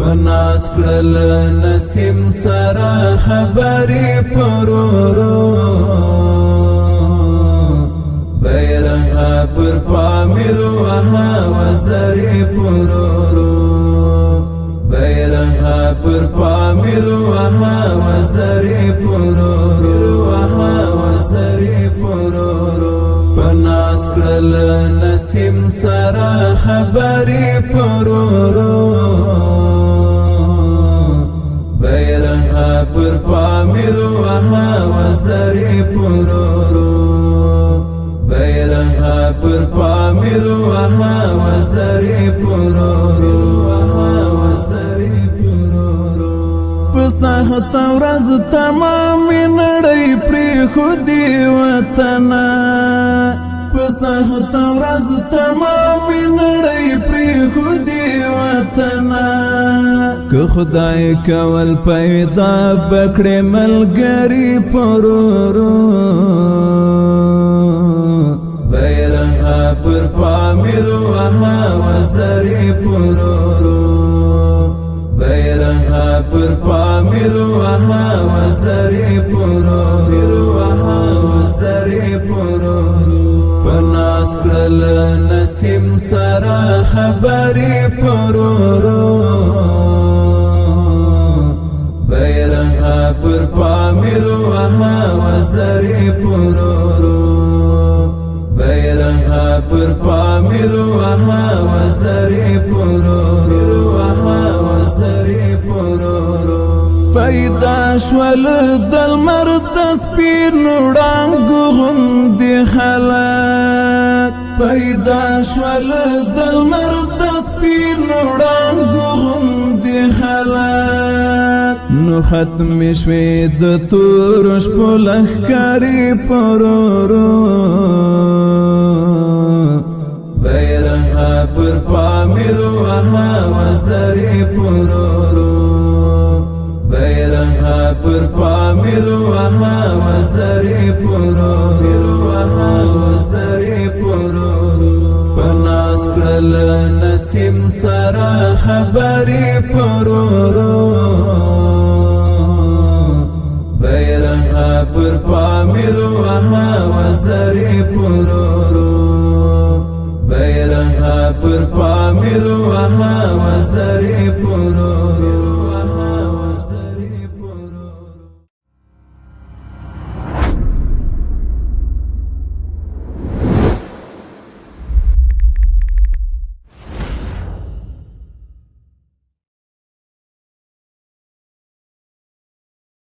پناس کړل نسیم سره خبرې پرورو بیرغ پر پامیر وها وزرې پرورو بیرغ پر پامیر وها وزرې پرورو وها وزرې پرورو پناس کړل نسیم سره خبرې پرورو بیرغ پر پامیر وها وزرې پرورو بیرغ پر پامیر وها وزرې پرورو وها وزرې پرورو په سخت ورځ تمام نړۍ پرېښودې وطن په سخت ورځ تمام نړۍ پرېښودې وطن که خدای کول پیدا بکړې ملګري پرورو بیرغ پر پامیر وها وزرې پرورو بیرغ پر پامیر وها وزرې پرورو وها وزرې پرورو پناس کړل نسیم سره خبرې پرورو بیرغ پر پامیر وها وزرې پرورو بیرغ پر پامیر وها وزرې پرورو وها وزرې پرورو پیدا شول د لمر د سپینو وړانګو غوندې خلک پیدا شول د لمر د سپینو وړانګو غوندې خلک نو ختم شوې د تورو شپو لښکرې پرورو بیرغ پر پامیر وها وزرې پرورو بیرغ پر پامیر وها وزرې پرورو وها وزرې پرورو پناس کړل نسیم سره خبرې پرورو بیرغ پر پامیر وها وزرې پرورو بیرغ پر پامیر وها وزرې پرورو